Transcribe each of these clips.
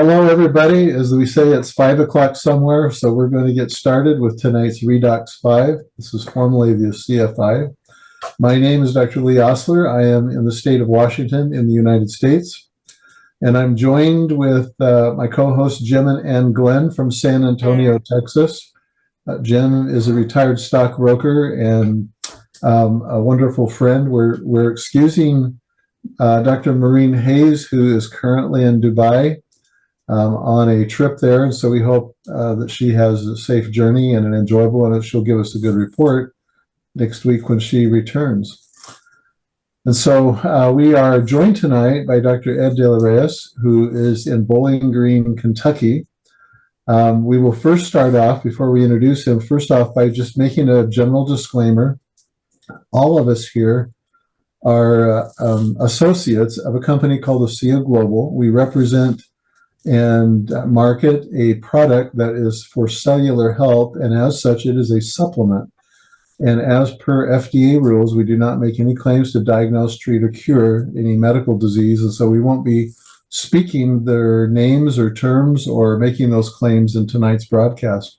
Hello, everybody. As we say, it's 5 o'clock somewhere, so we're going to get started with tonight's Redox 5. This is formerly the CF5. My name is Dr. Lee Osler. I am in the state of Washington in the United States, and I'm joined with my co-hosts Jim and Glenn from San Antonio, Texas. Jim is a retired stockbroker and a wonderful friend. We're excusing Dr. Maureen Hayes, who is currently in Dubai on a trip there, and so we hope that she has a safe journey and an enjoyable one, and she'll give us a good report next week when she returns. And so we are joined tonight by Dr. Ed De La Reyes, who is in Bowling Green, Kentucky. We will first start off, before we introduce him, first off by just making a general disclaimer. All of us here are associates of a company called ASEA Global. We represent and market a product that is for cellular health, and as such, it is a supplement. And as per FDA rules, we do not make any claims to diagnose, treat, or cure any medical disease, and so we won't be speaking their names or terms or making those claims in tonight's broadcast.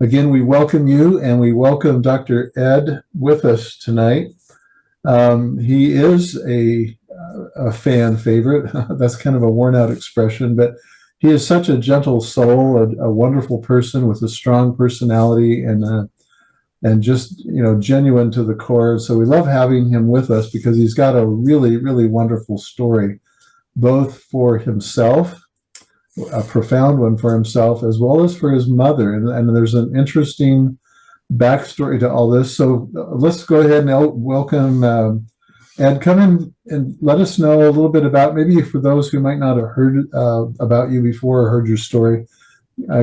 Again, we welcome you, and we welcome Dr. Ed with us tonight. He is a fan favorite. That's kind of a worn out expression, but he is such a gentle soul, a wonderful person with a strong personality and just, genuine to the core. So we love having him with us because he's got a really, really wonderful story, both for himself, a profound one for himself, as well as for his mother. And there's an interesting backstory to all this. So let's go ahead and welcome Ed. Come in and let us know a little bit about, maybe for those who might not have heard about you before or heard your story,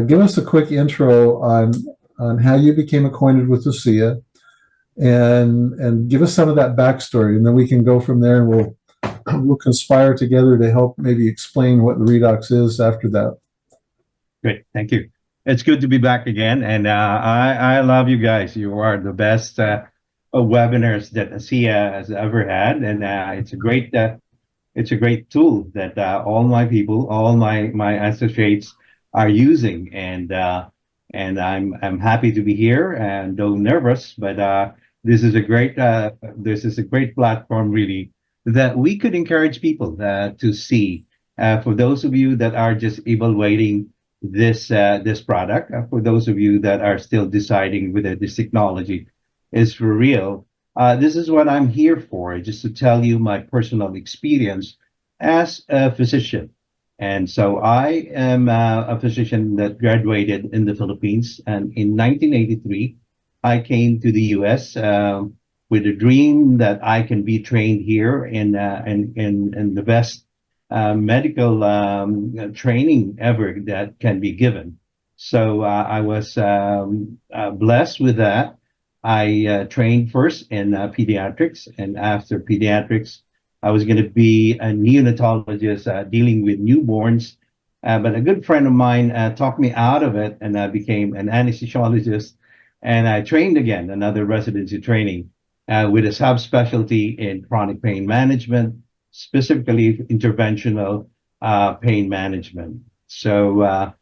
give us a quick intro on how you became acquainted with ASEA, and give us some of that backstory, and then we can go from there, and we'll conspire together to help maybe explain what the Redox is after that. Great, thank you. It's good to be back again, and I love you guys. You are the best webinars that ASEA has ever had, and it's a great tool that all my people, all my associates are using, and I'm happy to be here, and though nervous, but this is a great platform really that we could encourage people to see. For those of you that are just evaluating this product, for those of you that are still deciding whether this technology is for real, this is what I'm here for, just to tell you my personal experience as a physician. And so I am a physician that graduated in the Philippines, and in 1983, I came to the U.S. With a dream that I can be trained here in the best medical training ever that can be given. So I was blessed with that. I trained first in pediatrics, and after pediatrics, I was going to be a neonatologist dealing with newborns. But a good friend of mine talked me out of it, and I became an anesthesiologist. And I trained again, another residency training with a subspecialty in chronic pain management, specifically interventional pain management. So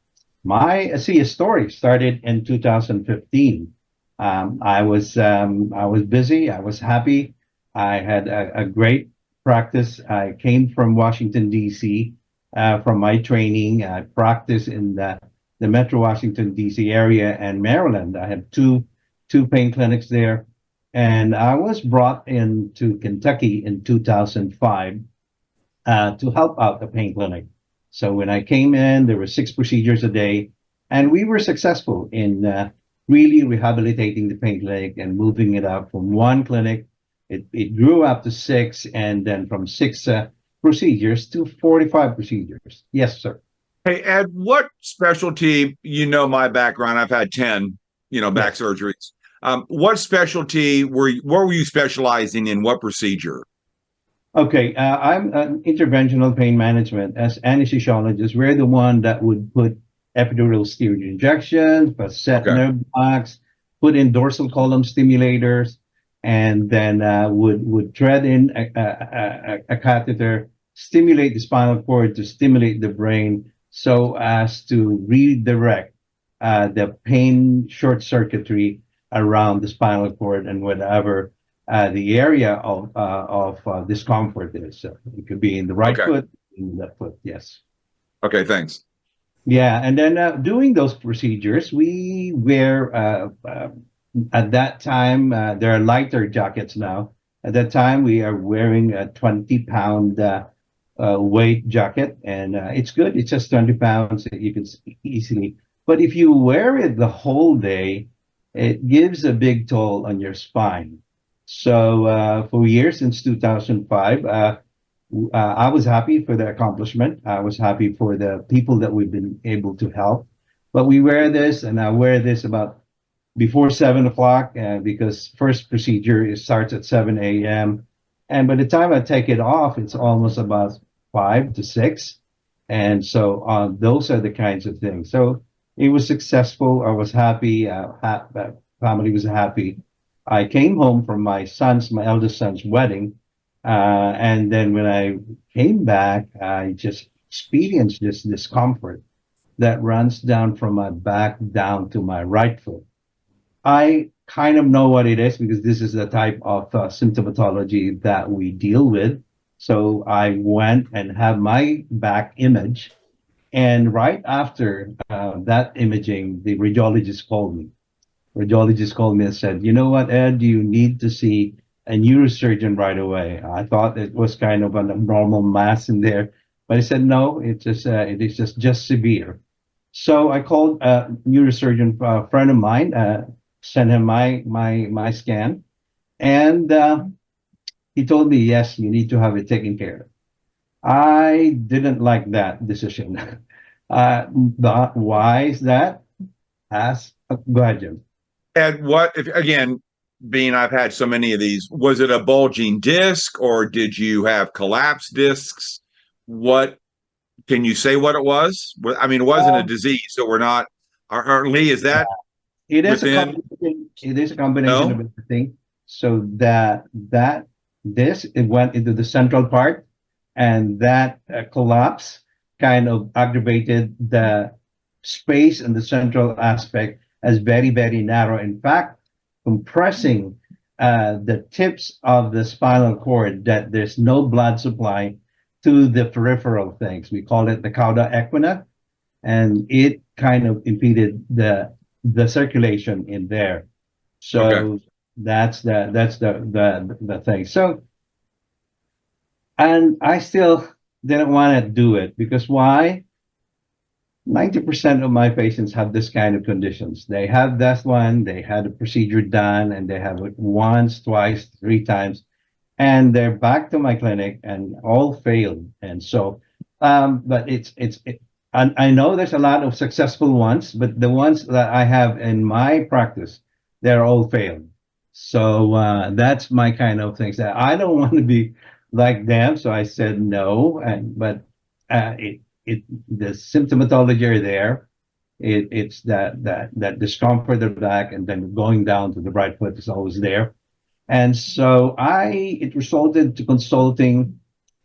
my ASEA story started in 2015. I was busy. I was happy. I had a great practice. I came from Washington, D.C. From my training. I practiced in the Metro Washington, D.C. area and Maryland. I have two pain clinics there. And I was brought into Kentucky in 2005 to help out the pain clinic. So when I came in, there were 6 procedures a day, and we were successful in really rehabilitating the pain clinic and moving it up from 1 clinic. It grew up to 6, and then from 6 procedures to 45 procedures. Yes, sir. Hey, Ed, what specialty, my background, I've had 10, back surgeries. What specialty what were you specializing in? What procedure? Okay, I'm an interventional pain management. As anesthesiologists, we're the one that would put epidural steroid injections, facet nerve blocks, put in dorsal column stimulators, and then would thread in a catheter, stimulate the spinal cord to stimulate the brain, so as to redirect the pain short circuitry around the spinal cord and whatever the area of discomfort is. So it could be in the right Okay. foot, in the left foot. Yes. Okay, thanks. Yeah, and then doing those procedures, we wear at that time there are lighter jackets now. At that time, we are wearing a 20-pound weight jacket, and it's good. It's just 20 pounds that you can easily. But if you wear it the whole day, it gives a big toll on your spine. So for years since 2005. I was happy for the accomplishment. I was happy for the people that we've been able to help. But we wear this, and I wear this about before 7 o'clock because first procedure starts at 7 a.m. And by the time I take it off, it's almost about 5 to 6. And so those are the kinds of things. So it was successful. I was happy. Family was happy. I came home from my eldest son's wedding. And then when I came back, I just experienced this discomfort that runs down from my back down to my right foot. I kind of know what it is because this is the type of symptomatology that we deal with. So I went and had my back image. And right after that imaging, the radiologist called me. Radiologist called me and said, "You know what, Ed, you need to see a neurosurgeon right away." I thought it was kind of an abnormal mass in there, but he said, "No, it is just severe." So I called a neurosurgeon friend of mine, sent him my scan, and he told me, "Yes, you need to have it taken care of." I didn't like that decision. But why is that? Go ahead, Jim. And what if again, being I've had so many of these, was it a bulging disc or did you have collapsed discs? What can you say what it was? I mean, it wasn't a disease, so we're not. Lee, is that It is a within? combination. It is a combination of No. everything. So that this it went into the central part, and that collapse kind of aggravated the space and the central aspect as very narrow. In fact, compressing the tips of the spinal cord that there's no blood supply to the peripheral things. We call it the cauda equina, and it kind of impeded the circulation in there. So Okay. that's the thing. So, and I still didn't want to do it because why? 90% of my patients have this kind of conditions. They have that one, they had a procedure done, and they have it once, twice, 3 times, and they're back to my clinic and all failed. And so, but I know there's a lot of successful ones, but the ones that I have in my practice, they're all failed. So that's my kind of things that I don't want to be like them. So I said no, but it the symptomatology are there. It's that discomfort of the back, and then going down to the right foot is always there. And so it resulted to consulting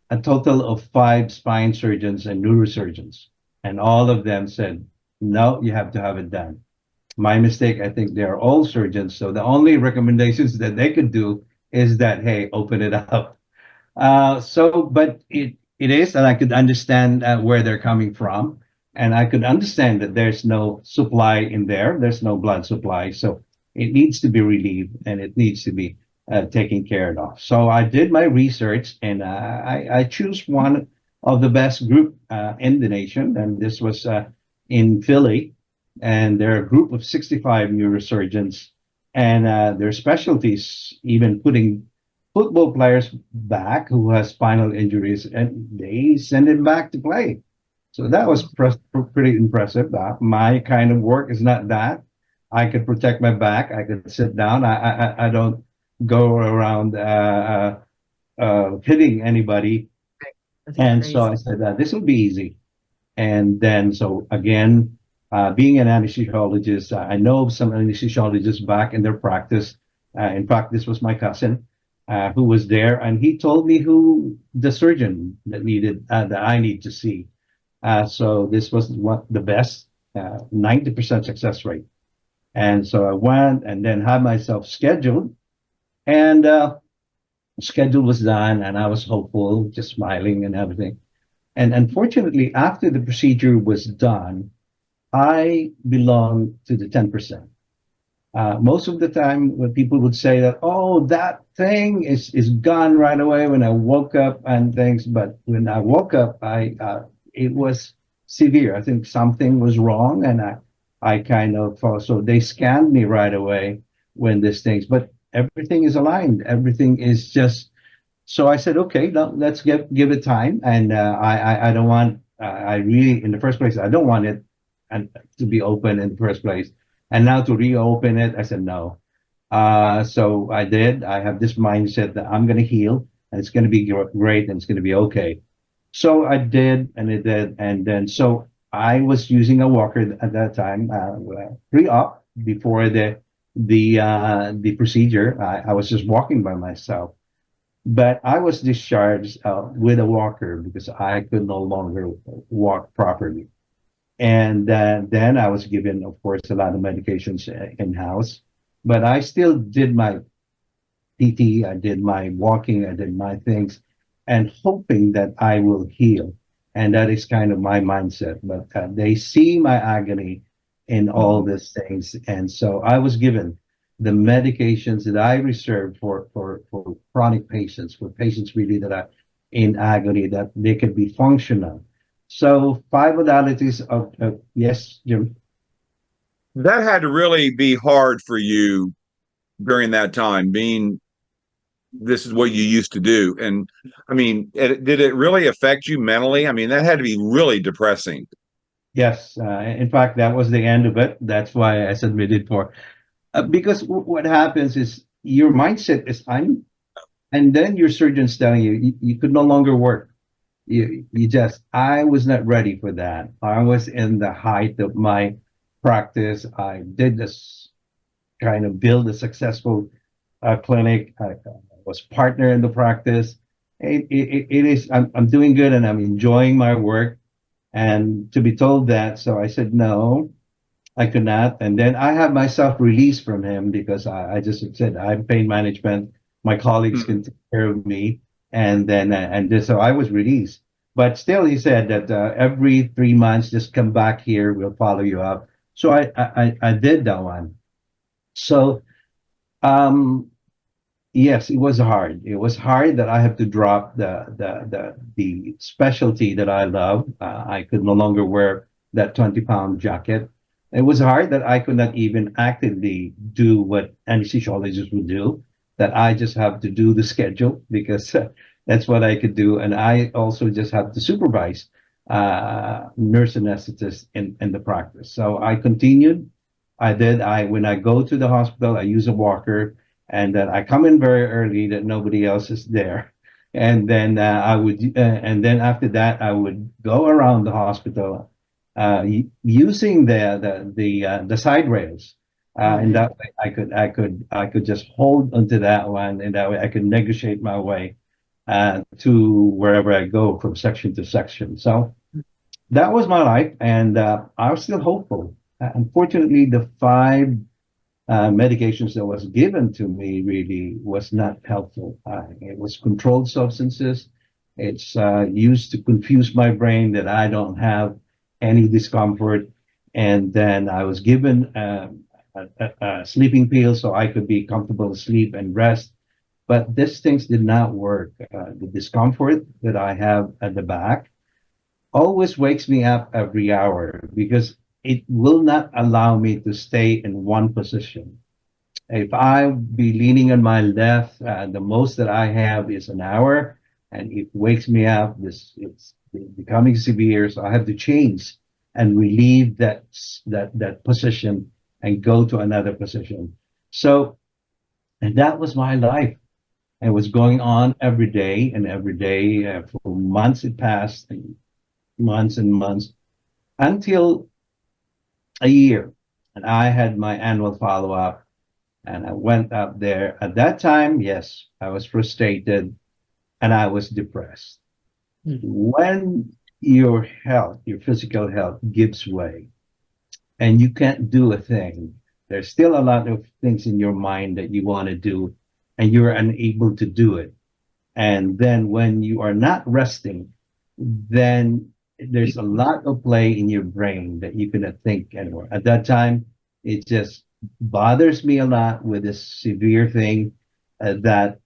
a total of 5 spine surgeons and neurosurgeons. And all of them said, no, you have to have it done. My mistake, I think they're all surgeons. So the only recommendations that they could do is that, hey, open it up. But it is, and I could understand where they're coming from. And I could understand that there's no supply in there. There's no blood supply. So it needs to be relieved and it needs to be taken care of. So I did my research and I choose one of the best group in the nation. And this was in Philly. And they're a group of 65 neurosurgeons. And their specialties, even putting football players back who has spinal injuries, and they send it back to play. So that was pretty impressive. My kind of work is not that. I could protect my back. I could sit down. I don't go around hitting anybody. That's And crazy. so I said, this will be easy. And then, so again, being an anesthesiologist, I know some anesthesiologists back in their practice. In fact, this was my cousin who was there, and he told me who the surgeon that I need to see. So this was the best, 90% success rate. And so I went and then had myself scheduled, and schedule was done, and I was hopeful, just smiling and everything. And unfortunately, after the procedure was done, I belong to the 10%. Most of the time, when people would say that, oh, that thing is gone right away when I woke up and things, but when I woke up, it was severe. I think something was wrong, and I kind of so they scanned me right away when this things, but everything is aligned. Everything is just. So I said, okay, let's give it time, and I don't want. I really, in the first place, I don't want it and to be open in the first place. And now to reopen it, I said no. So I did. I have this mindset that I'm going to heal, and it's going to be great, and it's going to be okay. So I did, and it did, and then so I was using a walker at that time, pre-op before the procedure. I was just walking by myself, but I was discharged with a walker because I could no longer walk properly. And then I was given, of course, a lot of medications in house, but I still did my PT, I did my walking, I did my things, and hoping that I will heal. And that is kind of my mindset. But they see my agony in all these things. And so I was given the medications that I reserved for chronic patients, for patients really that are in agony, that they could be functional. So 5 modalities of yes, Jim. That had to really be hard for you during that time, being this is what you used to do. And I mean, did it really affect you mentally? I mean, that had to be really depressing. Yes. In fact, that was the end of it. That's why I submitted for because what happens is your mindset is I'm, and then your surgeon's telling you could no longer work. You just I was not ready for that. I was in the height of my practice. I did this kind of build a successful clinic. I was partner in the practice. It is I'm doing good and I'm enjoying my work. And to be told that, so I said no, I could not. And then I have myself released from him because I just said I'm pain management. My colleagues can take care of me. And then so I was released. But still, he said that every 3 months, just come back here. We'll follow you up. So I did that one. So yes, it was hard. It was hard that I have to drop the specialty that I love. I could no longer wear that 20-pound jacket. It was hard that I could not even actively do what anesthesiologists would do, that I just have to do the schedule because that's what I could do. And I also just have to supervise nurse anesthetists in the practice. So I continued. When I go to the hospital, I use a walker, and then I come in very early that nobody else is there. And then and then after that, I would go around the hospital using the side rails. And that way I could just hold onto that one, and that way I could negotiate my way to wherever I go from section to section. So that was my life, and I was still hopeful. Unfortunately, the 5 medications that was given to me really was not helpful. It was controlled substances. It's used to confuse my brain that I don't have any discomfort. And then I was given a sleeping pill so I could be comfortable to sleep and rest. But these things did not work. The discomfort that I have at the back always wakes me up every hour because it will not allow me to stay in one position. If I be leaning on my left, the most that I have is an hour, and it wakes me up. It's becoming severe, so I have to change and relieve that position and go to another position. So, and that was my life. It was going on every day and every day for months. It passed, and months and months until a year, and I had my annual follow-up, and I went up there. At that time, yes, I was frustrated and I was depressed. When your health, your physical health gives way and you can't do a thing. There's still a lot of things in your mind that you want to do and you're unable to do it. And then when you are not resting, then there's a lot of play in your brain that you cannot think anymore. At that time, it just bothers me a lot with this severe thing that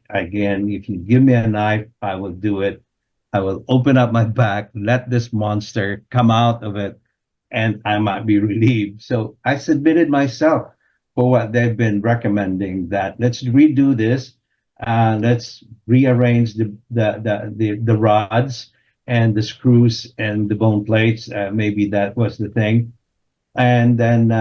again, if you give me a knife, I will do it. I will open up my back, let this monster come out of it, and I might be relieved. So I submitted myself for what they've been recommending that let's redo this. Let's rearrange the rods and the screws and the bone plates. Maybe that was the thing. And then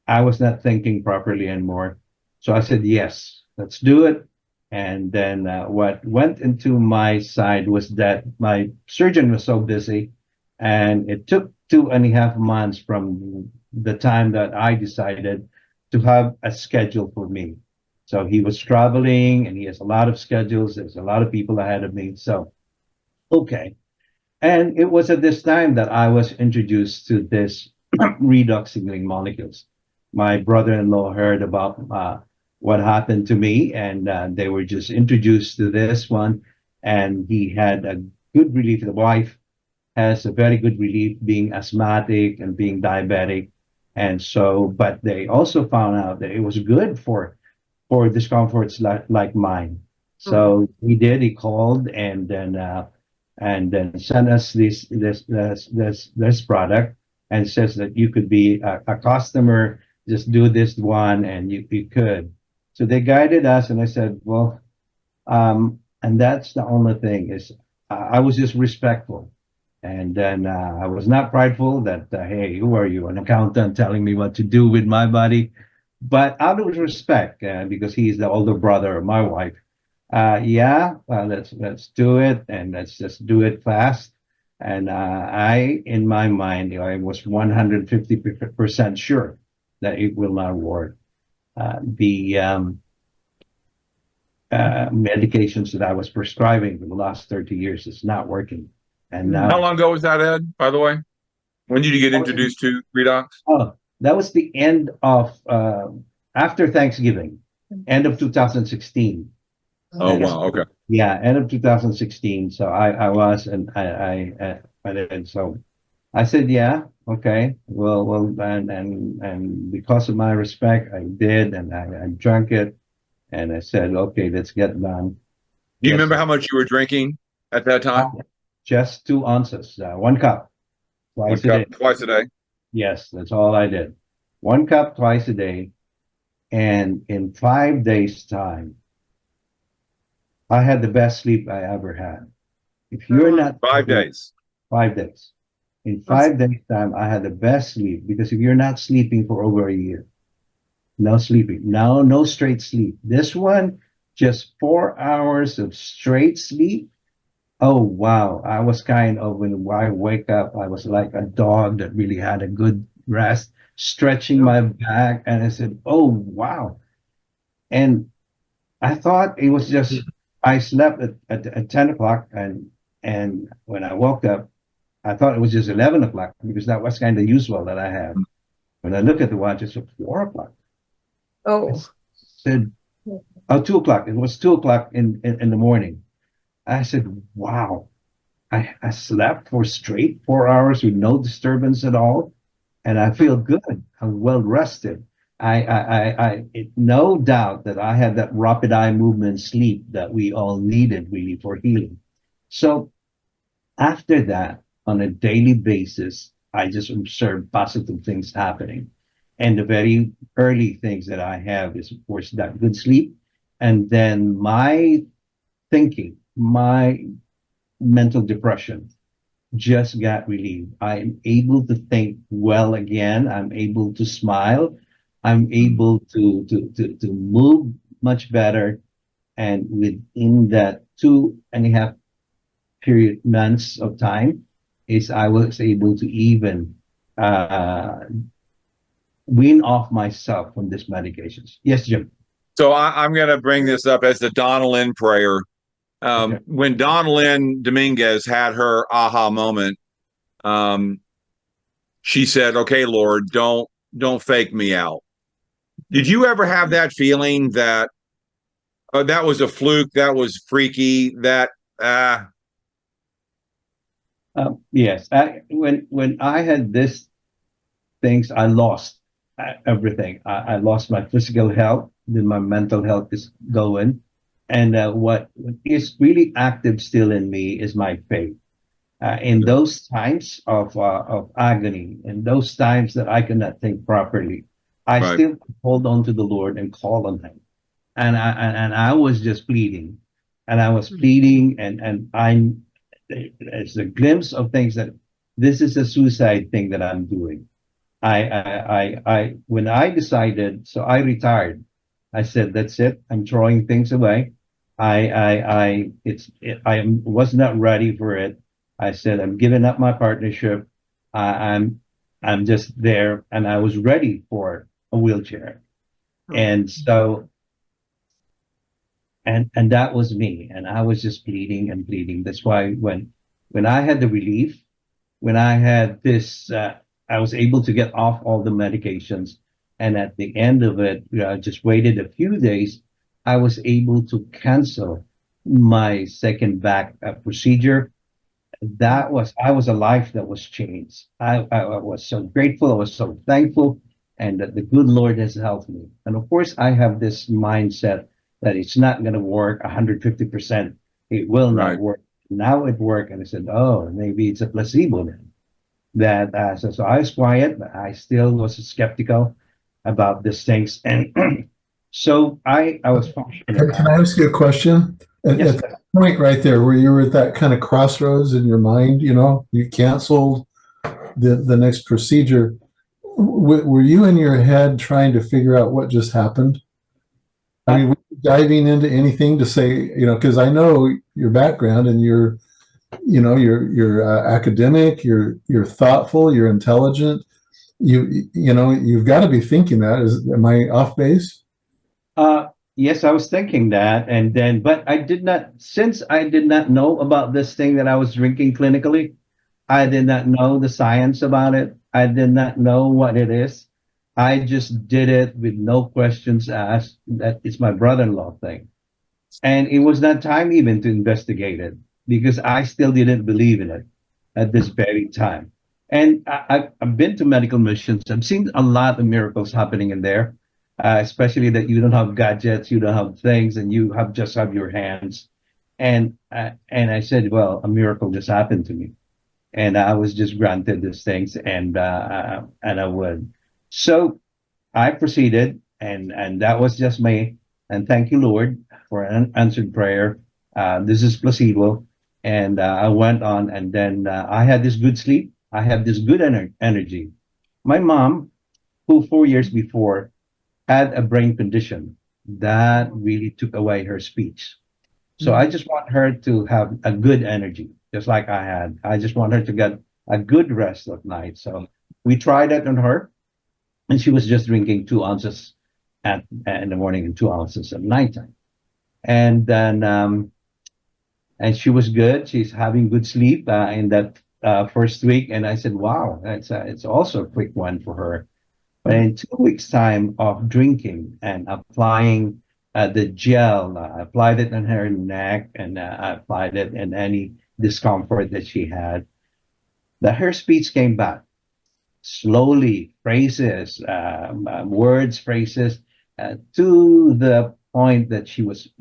I was not thinking properly anymore. So I said, yes, let's do it. And then what went into my side was that my surgeon was so busy, and it took 2.5 months from the time that I decided to have a schedule for me. So he was traveling and he has a lot of schedules. There's a lot of people ahead of me. So, okay. And it was at this time that I was introduced to this redox signaling molecules. My brother-in-law heard about what happened to me, and they were just introduced to this one, and he had a good relief. The wife has a very good relief being asthmatic and being diabetic, and so, but they also found out that it was good for discomforts like mine. So he did. He called and then sent us this product and says that you could be a customer. Just do this one, and you could. So they guided us, and I said, well, and that's the only thing is I was just respectful. And then I was not prideful that, hey, who are you, an accountant telling me what to do with my body? But out of respect, because he's the older brother of my wife, yeah, let's do it, and let's just do it fast. And I, in my mind, I was 150% sure that it will not work. The medications that I was prescribing for the last 30 years is not working. And How long ago was that, Ed, by the way? When did you get introduced to Redox? oh, that was the end of after Thanksgiving, end of 2016. Oh, wow. Okay. Yeah, end of 2016. So I was, and and so I said, yeah, okay, well, and because of my respect, I did, and I drank it, and I said, okay, let's get done. Do you Yes, remember how much you were drinking at that time? just 2 ounces, 1 cup One twice a day. cup twice a day. Yes, that's all I did. 1 cup twice a day, and in 5 days' time, I had the best sleep I ever had. If you're not 5 days. 5 days. In 5 days' time, I had the best sleep because if you're not sleeping for over a year, no sleeping, no straight sleep. This one, just 4 hours of straight sleep. Oh wow! I was kind of when I wake up, I was like a dog that really had a good rest, stretching my back, and I said, "Oh wow!" And I thought it was just I slept at 10 o'clock, and when I woke up, I thought it was just 11 o'clock because that was kind of usual that I had. When I look at the watch, it's 4 o'clock. I Oh, said, "Oh, 2 o'clock." It was 2 o'clock in the morning. I said, "Wow." I slept for straight 4 hours with no disturbance at all, and I feel good. I'm well rested. No doubt that I had that rapid eye movement sleep that we all needed really for healing. So after that, on a daily basis, I just observe positive things happening. And the very early things that I have is, of course, that good sleep. And then my thinking, my mental depression just got relieved. I'm able to think well again. I'm able to smile. I'm able to move much better. And within that 2.5 months of time, is I was able to even wean off myself from these medications. Yes, Jim. So I'm going to bring this up as the Donald Lynn prayer. Okay. When Don Lynn Dominguez had her aha moment, um, she said, "Okay, Lord, don't fake me out." Did you ever have that feeling that that was a fluke, that was freaky, that uh Yes. When I had this things, I lost everything. I lost my physical health, then my mental health is going. And what is really active still in me is my faith. In those times of agony, in those times that I could not think properly, I right, still hold on to the Lord and call on Him. And I was just pleading, and I was pleading, and I'm it's a glimpse of things that this is a suicide thing that I'm doing. When I decided, so I retired. I said, that's it. I'm throwing things away. I was not ready for it. I said, I'm giving up my partnership. I, I'm, I'm just there, and I was ready for a wheelchair. And so, and that was me. And I was just bleeding and bleeding. That's why when I had the relief, when I had this, I was able to get off all the medications. And at the end of it, just waited a few days, I was able to cancel my second back procedure. I was a life that was changed. I was so grateful. I was so thankful. And that the good Lord has helped me. And of course, I have this mindset that it's not going to work 150%. It will not right. work. Now it worked. And I said, oh, maybe it's a placebo then that so I was quiet, but I still was skeptical about these things. And so I was fortunate. Can I ask you a question? Yes, At that point right there, where you were at that kind of crossroads in your mind, you canceled the next procedure. Were you in your head trying to figure out what just happened? I uh, mean, were you diving into anything to say, because I know your background and you're academic, you're thoughtful, you're intelligent. You've got to be thinking that. Am I off base? yes, I was thinking that, and then, but I did not, since I did not know about this thing that I was drinking clinically. I did not know the science about it. I did not know what it is. I just did it with no questions asked. That it's my brother-in-law thing. And it was not time even to investigate it because I still didn't believe in it at this very time. And I've been to medical missions. I've seen a lot of miracles happening in there, especially that you don't have gadgets, you don't have things, and you have just have your hands. And I said, well, a miracle just happened to me, and I was just granted these things, and I would. So I proceeded, and that was just me. And thank you, Lord, for an answered prayer. This is placebo, and I went on, and then I had this good sleep. I had this good energy. My mom, who 4 years before had a brain condition that really took away her speech. So I just want her to have a good energy, just like I had. I just want her to get a good rest at night. So we tried that on her, and she was just drinking 2 ounces in the morning and 2 ounces at nighttime. And then and she was good. She's having good sleep in that first week. And I said, wow, it's also a quick one for her. But in 2 weeks' time of drinking and applying the gel, I applied it on her neck, and I applied it in any discomfort that she had, that her speech came back slowly, phrases, words, phrases, to the point that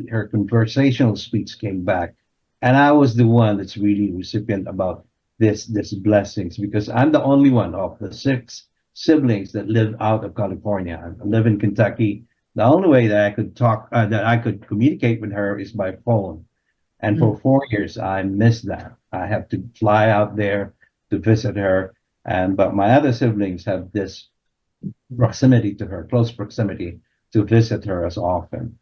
her conversational speech came back. And I was the one that's really recipient about this blessings, because I'm the only one of the six siblings that live out of California. I live in Kentucky. The only way that I could talk, that I could communicate with her is by phone. And for 4 years, I missed that. I have to fly out there to visit her. But my other siblings have this proximity to her, close proximity to visit her as often.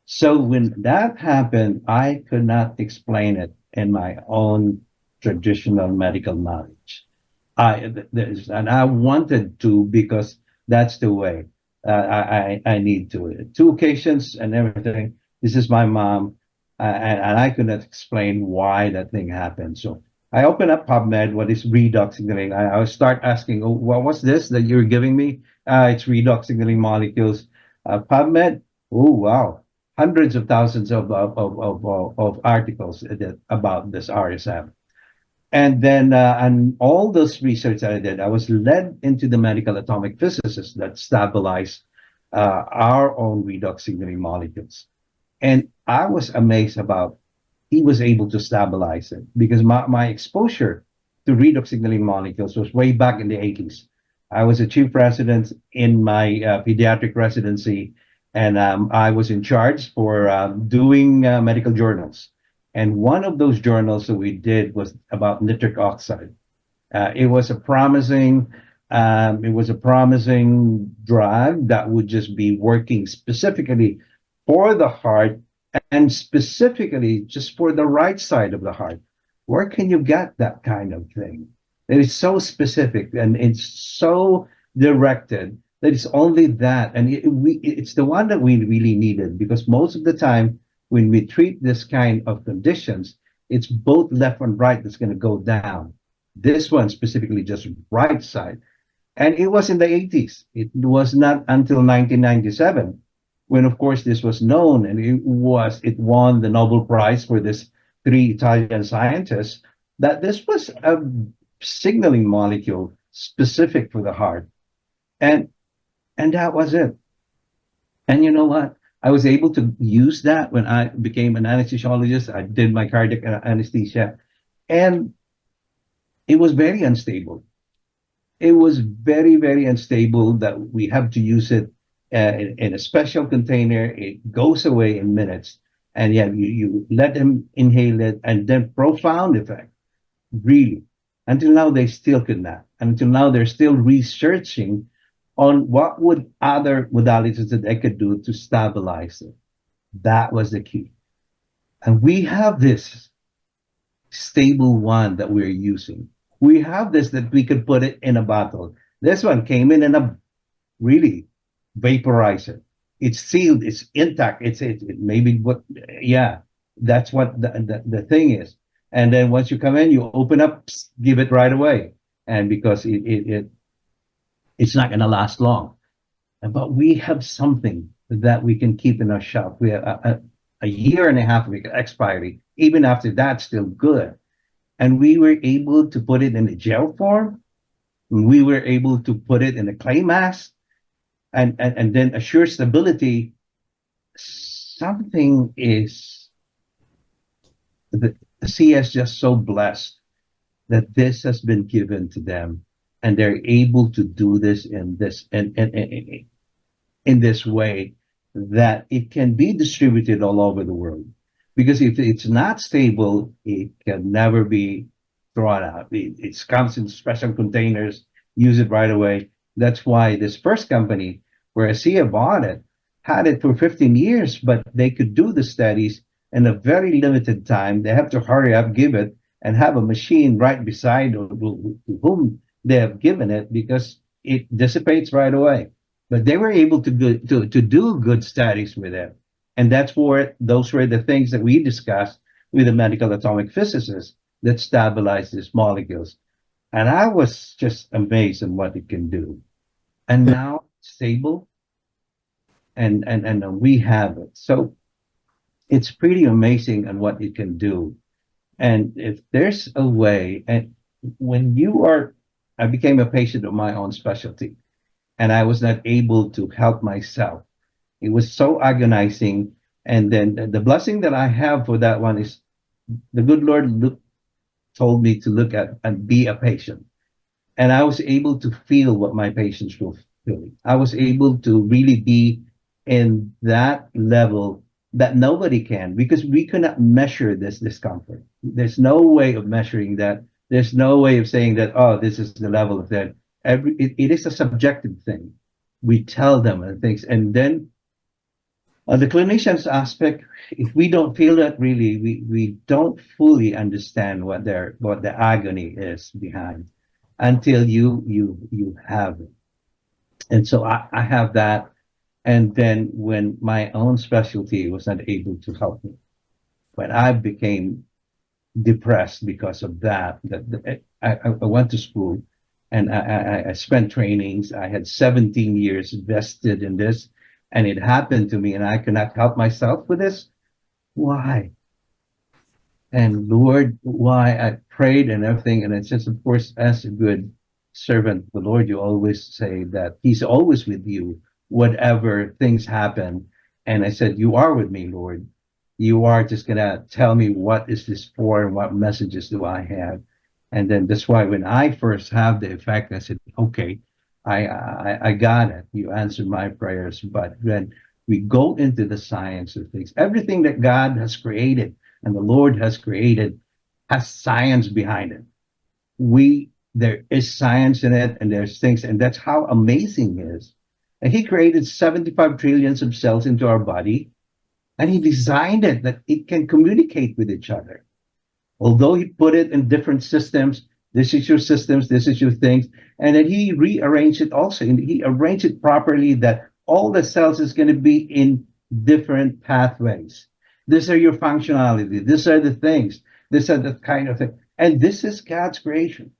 So when that happened, I could not explain it in my own traditional medical knowledge. And I wanted to, because that's the way I need to. 2 occasions and everything. This is my mom. and I could not explain why that thing happened. So I open up PubMed. What is redox signaling? I will start asking, oh, what was this that you're giving me? It's redox signaling molecules. PubMed. Oh wow, hundreds of thousands of articles about this RSM. And then, and all this research that I did, I was led into the medical atomic physicists that stabilize our own redox signaling molecules. And I was amazed about he was able to stabilize it because my exposure to redox signaling molecules was way back in the 80s. I was a chief resident in my pediatric residency, and I was in charge for doing medical journals. And one of those journals that we did was about nitric oxide. It was a promising, drug that would just be working specifically for the heart and specifically just for the right side of the heart. Where can you get that kind of thing? It is so specific and it's so directed that it's only that. And it's the one that we really needed because most of the time when we treat this kind of conditions, it's both left and right that's going to go down. This one specifically just right side. And it was in the 80s. It was not until 1997 when, of course, this was known and it won the Nobel Prize for this three Italian scientists that this was a signaling molecule specific for the heart. And that was it. And you know what? I was able to use that when I became an anesthesiologist. I did my cardiac anesthesia, and it was very unstable. It was very, very unstable that we have to use it in a special container. It goes away in minutes. And yeah, you let them inhale it and then profound effect, really. Until now, they still could not. Until now, they're still researching on what would other modalities that they could do to stabilize it. That was the key. And we have this stable one that we're using. We have this that we could put it in a bottle. This one came in a really vaporizer. It's sealed, it's intact, it maybe what, yeah, that's what the thing is. And then once you come in, you open up, give it right away. And because it's not going to last long. But we have something that we can keep in our shop. We have a year and a half of expiry. Even after that, still good. And we were able to put it in a gel form. We were able to put it in a clay mask and then assure stability. Something is, the CS just so blessed that this has been given to them and they're able to do this in this way that it can be distributed all over the world. Because if it's not stable, it can never be thrown out. It comes in special containers, use it right away. That's why this first company, where ASEA bought it, had it for 15 years, but they could do the studies in a very limited time. They have to hurry up, give it, and have a machine right beside whom they have given it because it dissipates right away. But they were able to do good studies with it. And those were the things that we discussed with the medical atomic physicists that stabilize these molecules. And I was just amazed at what it can do. And now it's stable and we have it. So it's pretty amazing on what it can do. And if there's a way, and I became a patient of my own specialty and I was not able to help myself. It was so agonizing. And then the blessing that I have for that one is the good Lord told me to look at and be a patient. And I was able to feel what my patients were feeling. I was able to really be in that level that nobody can because we cannot measure this discomfort. There's no way of measuring that. There's no way of saying that, oh, this is the level of that. It is a subjective thing. We tell them and things. And then the clinician's aspect, if we don't feel that really, we don't fully understand what the agony is behind until you have it. And so I have that. And then when my own specialty was not able to help me, When I became depressed because of that, I went to school and I spent trainings. I had 17 years vested in this, and it happened to me, and I could not help myself with this. Why? And Lord, why? I prayed and everything, and it's just, of course, as a good servant, the Lord, you always say that He's always with you, whatever things happen. And I said, "You are with me, Lord. You are just gonna tell me what is this for and what messages do I have." And then that's why when I first have the effect, I said, "Okay, I got it. You answered my prayers." But when we go into the science of things, everything that God has created and the Lord has created has science behind it. There is science in it, and there's things, and that's how amazing it is. And He created 75 trillions of cells into our body, and He designed it that it can communicate with each other. Although He put it in different systems, this is your systems, this is your things, and then He rearranged it also. And He arranged it properly that all the cells is going to be in different pathways. These are your functionality. These are the things. These are the kind of thing. And this is God's creation.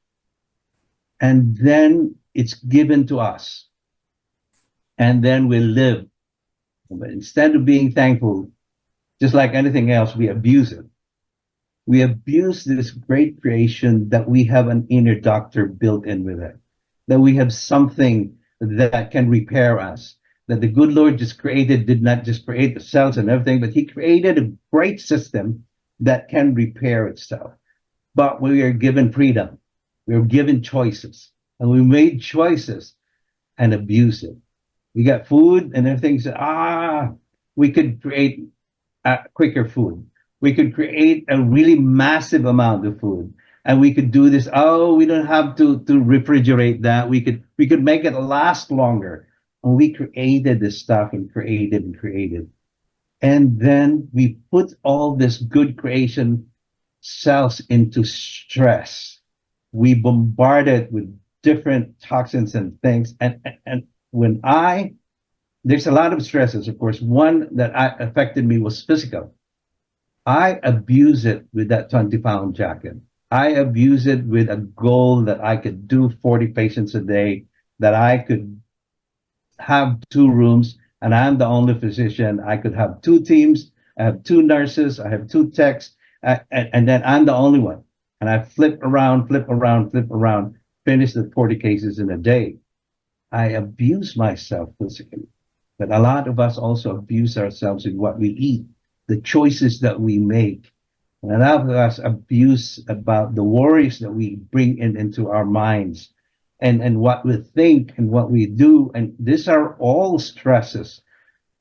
And then it's given to us. And then we live. But instead of being thankful, just like anything else, we abuse it. We abuse this great creation that we have an inner doctor built in with it, that we have something that can repair us, that the good Lord did not just create the cells and everything, but He created a great system that can repair itself. But we are given freedom. We are given choices, and we made choices and abuse it. We got food and everything. We could create quicker food. We could create a really massive amount of food, and we could do this. Oh, we don't have to refrigerate that. We could make it last longer. And we created this stuff and created. And then we put all this good creation cells into stress. We bombard it with different toxins and things. And when there's a lot of stresses, of course. One that affected me was physical. I abuse it with that 20-pound jacket. I abuse it with a goal that I could do 40 patients a day, that I could have 2 rooms, and I'm the only physician. I could have 2 teams. I have 2 nurses. I have 2 techs, and then I'm the only one. And I flip around, finish the 40 cases in a day. I abuse myself physically, but a lot of us also abuse ourselves in what we eat, the choices that we make. And a lot of us abuse about the worries that we bring into our minds, and what we think and what we do. And these are all stresses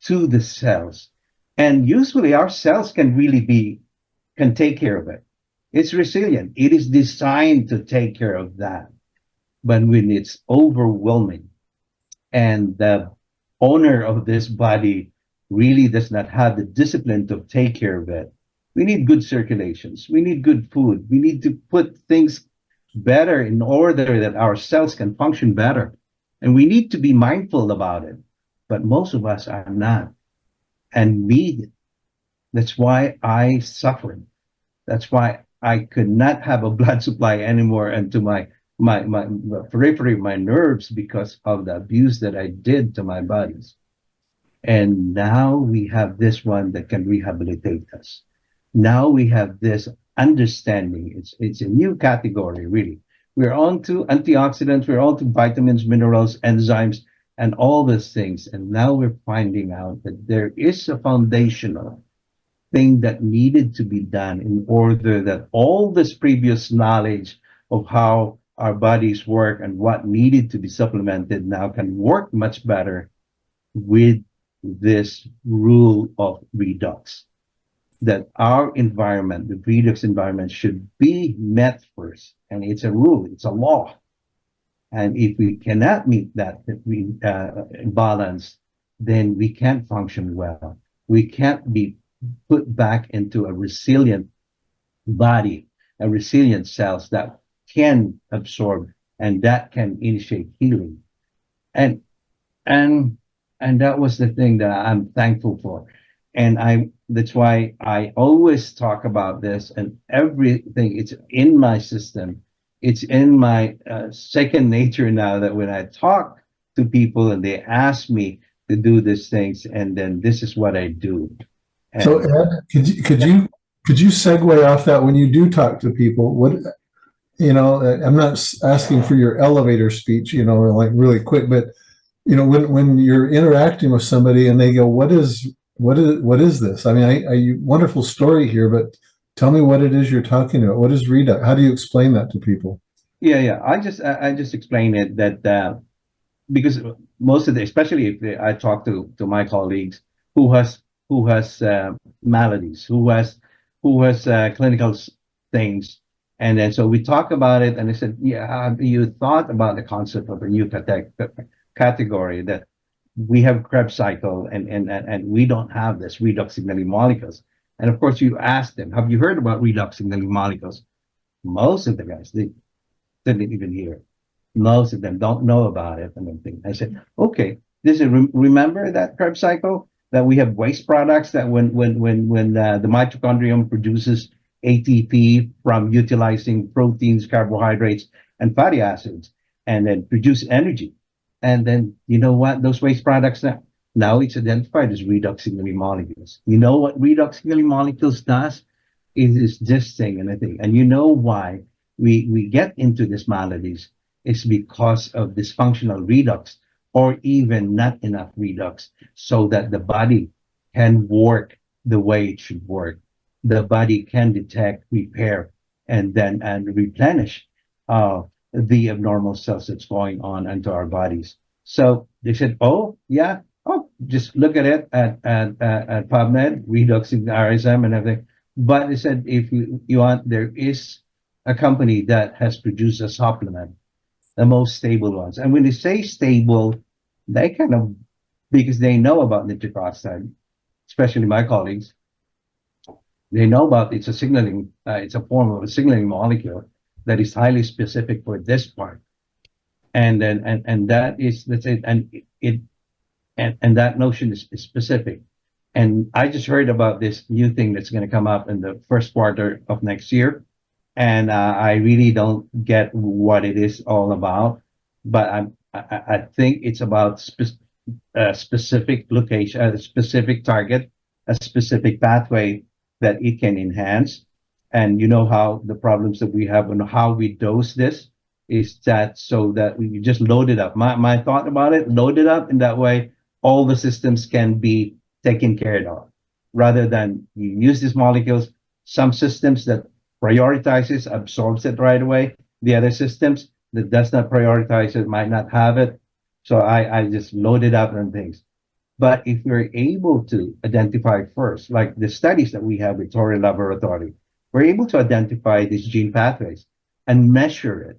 to the cells. And usually our cells can take care of it. It's resilient. It is designed to take care of that. But when it's overwhelming and the owner of this body really does not have the discipline to take care of it, we need good circulations. We need good food. We need to put things better in order that our cells can function better. And we need to be mindful about it. But most of us are not. And that's why I suffered. That's why I could not have a blood supply anymore into my periphery, my nerves, because of the abuse that I did to my bodies. And now we have this one that can rehabilitate us. Now we have this understanding. It's a new category, really. We're on to antioxidants, we're on to vitamins, minerals, enzymes, and all these things. And now we're finding out that there is a foundational thing that needed to be done in order that all this previous knowledge of how our bodies work and what needed to be supplemented now can work much better with this rule of redox. That our environment, the redox environment, should be met first. And it's a rule, it's a law. And if we cannot meet that balance, then we can't function well. We can't be put back into a resilient body, a resilient cells that can absorb and that can initiate healing. And that was the thing that I'm thankful for. And that's why I always talk about this and everything. It's in my system. It's in my second nature now, that when I talk to people and they ask me to do these things, and then this is what I do. So And Ed, could you segue off that when you do talk to people? What, I'm not asking for your elevator speech, like really quick, but when you're interacting with somebody and they go, what is this? I mean, wonderful story here, but tell me what it is you're talking about. What is Redox? How do you explain that to people? yeah, I just explain it that because most of the, especially if I talk to my colleagues who has maladies, who has clinical things, and then so we talk about it, and I said, yeah, have you thought about the concept of a new category, that we have Krebs cycle, and we don't have this redox signaling molecules. And of course, you ask them, have you heard about redox signaling molecules? Most of the guys, they didn't even hear. Most of them don't know about it and everything. I said, okay, remember that Krebs cycle, that we have waste products, that when the mitochondrium produces ATP from utilizing proteins, carbohydrates, and fatty acids, and then produce energy. And then you know what? Those waste products now it's identified as redox signaling molecules. You know what redox signaling molecules does? It is this thing and a thing. And you know why we get into these maladies is because of dysfunctional redox, or even not enough redox, so that the body can work the way it should work. The body can detect, repair, and replenish the abnormal cells that's going on into our bodies. So they said, oh yeah, oh, just look at it at PubMed, redox in RSM and everything. But they said, if you want, there is a company that has produced a supplement, the most stable ones. And when they say stable, they kind of, because they know about nitric oxide, especially my colleagues, they know about it's a signaling, it's a form of a signaling molecule that is highly specific for this part. And then, and that is, let's say, and that notion is specific. And I just heard about this new thing that's going to come up in the first quarter of next year, and I really don't get what it is all about. But I think it's about a specific location, a specific target, a specific pathway that it can enhance. And you know how the problems that we have and how we dose this is that, so that we just load it up. My thought about it, load it up in that way, all the systems can be taken care of, rather than you use these molecules. Some systems that prioritizes, absorbs it right away. The other systems that does not prioritize it might not have it. So I just load it up and things. But if we're able to identify first, like the studies that we have with Torrey Laboratory, we're able to identify these gene pathways and measure it.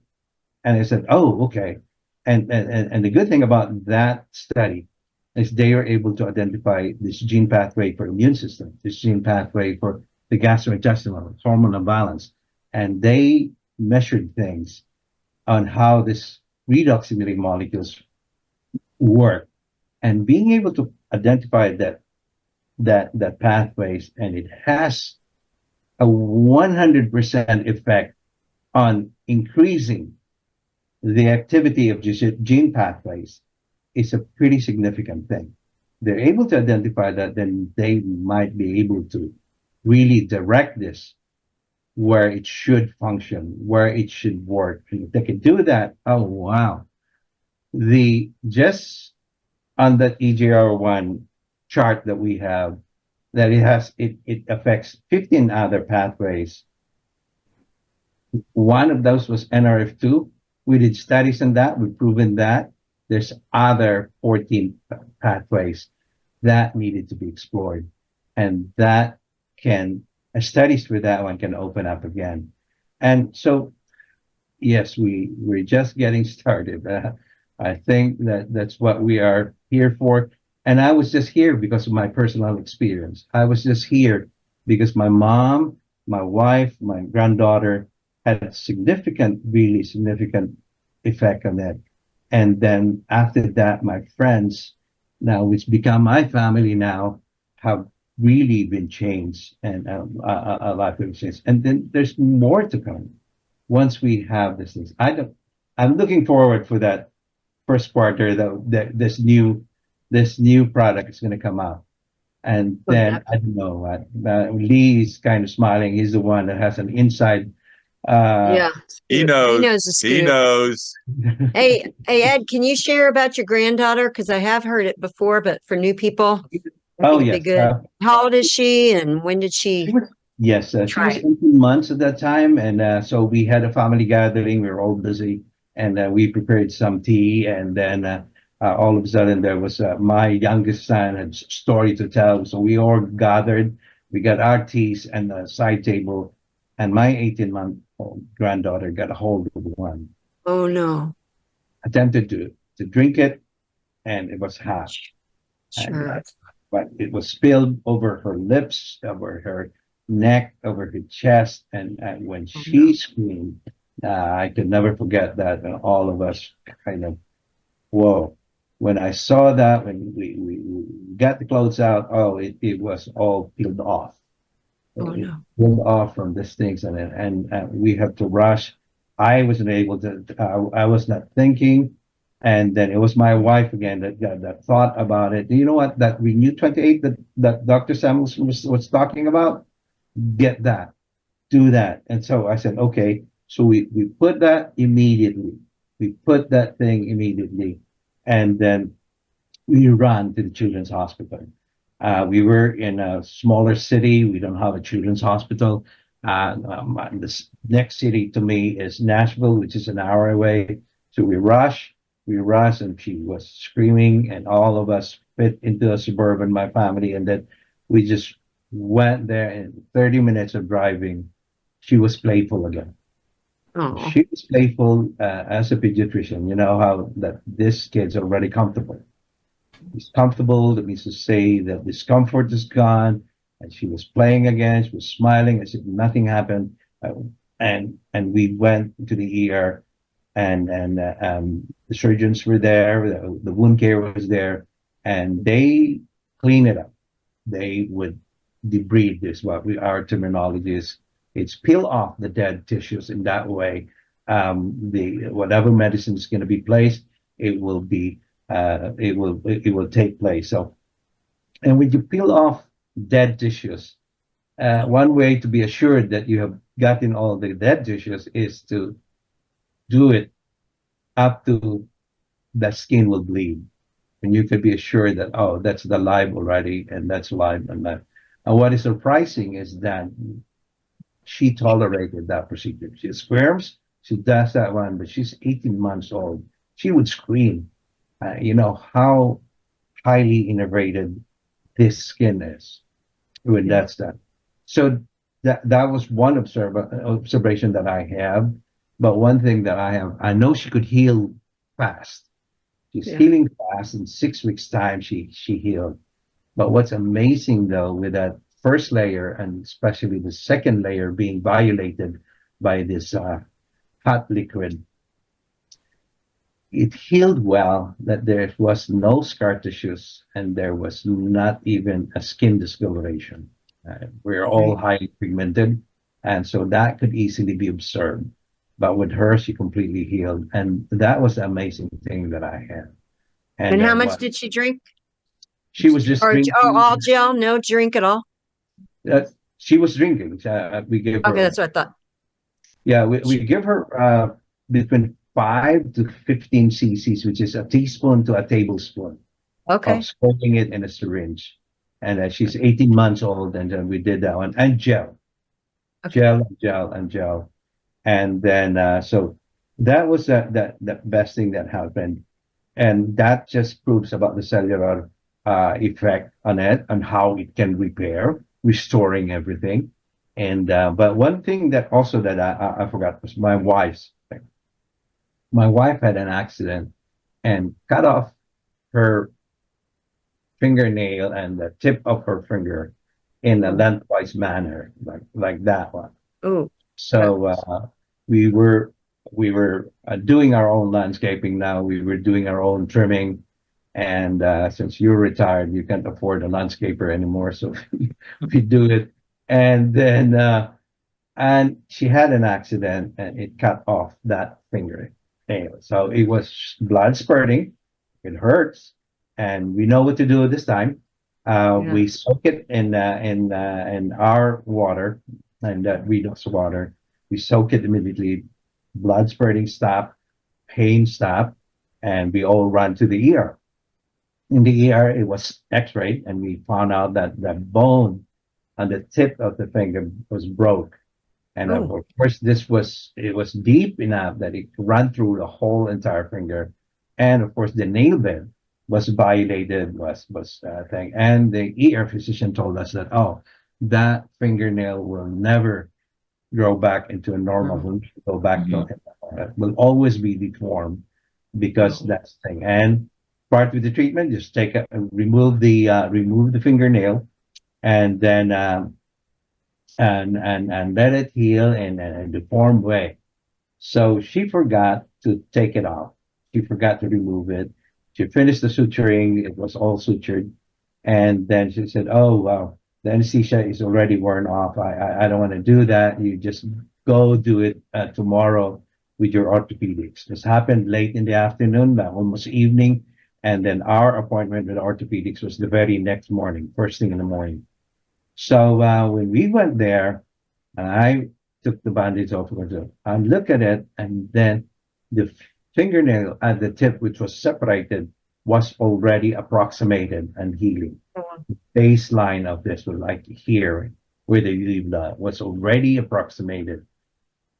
And I said, oh, okay. And the good thing about that study is they are able to identify this gene pathway for immune system, this gene pathway for the gastrointestinal, hormonal balance. And they measured things on how this redox signaling molecules work, and being able to identify that pathways, and it has a 100% effect on increasing the activity of gene pathways, is a pretty significant thing. They're able to identify that, then they might be able to really direct this where it should function, where it should work. And if they can do that, oh wow. The just on that EGR1 chart that we have, that it affects 15 other pathways. One of those was NRF2. We did studies on that. We've proven that. There's other 14 pathways that needed to be explored. And that studies with that one can open up again. And so, yes, we're just getting started. I think that's what we are here for. And I was just here because of my personal experience. I was just here because my mom, my wife, my granddaughter had a significant, really significant effect on it. And then after that, my friends, now which become my family now, have really been changed, and a lot of changed. And then there's more to come once we have this things. I'm looking forward for that first quarter that this new product is going to come out. And then I don't know what Lee's kind of smiling. He's the one that has an inside. Yeah. He He knows. knows the He scoop. knows. Hey, Ed, can you share about your granddaughter? Because I have heard it before, but for new people, I Oh think it'd be yes. good. How old is she, and when did She she was, yes, she try was it? 18 months at that time, and so we had a family gathering. We were all busy, and we prepared some tea, and then all of a sudden there was my youngest son had story to tell, so we all gathered. We got our teas and the side table, and my 18-month-old granddaughter got a hold of one, Oh no. attempted to drink it, and it was hot. And, Sure. but it was spilled over her lips, over her neck, over her chest, and when Oh, she screamed, I could never forget that. And all of us kind of, whoa. When I saw that, when we got the clothes out, oh, it was all peeled off. Oh It no. peeled off from these things, and we have to rush. I wasn't able to. I was not thinking. And then it was my wife again that got that thought about it. Do you know what that Renew 28 that Dr. Samuels was talking about? Get that, do that. And so I said, okay. So we put that immediately. We put that thing immediately. And then we ran to the children's hospital. We were in a smaller city. We don't have a children's hospital. The next city to me is Nashville, which is an hour away. So we rushed, and she was screaming, and all of us fit into a suburban, my family, and then we just went there. In 30 minutes of driving, she was playful again. Oh. She was playful as a pediatrician. You know how that this kid's already comfortable. He's comfortable. That means to say that discomfort is gone. And she was playing again. She was smiling as if nothing happened. And we went to the ER, and the surgeons were there. The wound care was there, and they clean it up. They would debride this. What our terminology is. It's peel off the dead tissues in that way. The whatever medicine is going to be placed, it will be it will take place. So, and when you peel off dead tissues, one way to be assured that you have gotten all the dead tissues is to do it up to the skin will bleed, and you can be assured that, oh, that's the live already, and that's live and live. And what is surprising is that she tolerated that procedure. She squirms, she does that one, but she's 18 months old. She would scream. You know how highly innervated this skin is when that's done. So that was one observation that I have. But one thing that I know she could heal fast. She's healing fast. In 6 weeks' time, she healed. But what's amazing though, with that first layer, and especially the second layer being violated by this hot liquid, it healed well, that there was no scar tissues, and there was not even a skin discoloration. We're all highly pigmented, and so that could easily be observed. But with her, she completely healed, and that was the amazing thing that I had. And how much did she drink? She was just drinking. All gel, no drink at all? She was drinking. We gave her. Okay, that's what I thought. Yeah, we give her between 5 to 15 cc's, which is a teaspoon to a tablespoon Okay. of squirting it in a syringe. And she's 18 months old, and then we did that one. And gel. Okay. Gel. And then, so that was the best thing that happened. And that just proves about the cellular effect on it and how it can repair, restoring everything. And but one thing that also that I forgot was my wife's thing. My wife had an accident and cut off her fingernail and the tip of her finger in a lengthwise manner, like that one. Oh. So we were doing our own landscaping now. We were doing our own trimming, And since you're retired, you can't afford a landscaper anymore, so we do it. And then and she had an accident, and it cut off that fingernail. So it was blood spurting. It hurts, and we know what to do this time. Yeah. We soak it in our water, and that Redox water. We soak it immediately. Blood spurting stop, pain stop, and we all run to the ER. In the ER, it was X-rayed, and we found out that the bone on the tip of the finger was broke. And of Oh. course, it was deep enough that it could run through the whole entire finger. And of course, the nail bed was violated, was thing. And the ER physician told us that, oh, that fingernail will never grow back into a normal, will go back to will always be deformed because that's the thing. And part with the treatment, just remove the fingernail, and then and let it heal in a deformed way. So she forgot to take it off. She forgot to remove it. She finished the suturing. It was all sutured. And then she said, oh, wow, the anesthesia is already worn off. I don't want to do that. You just go do it tomorrow with your orthopedics. This happened late in the afternoon, almost evening. And then our appointment with orthopedics was the very next morning, first thing in the morning. So when we went there, and I took the bandage off, I look at it, and then the fingernail at the tip, which was separated, was already approximated and healing. The baseline of this was like here, where they leave blood, was already approximated.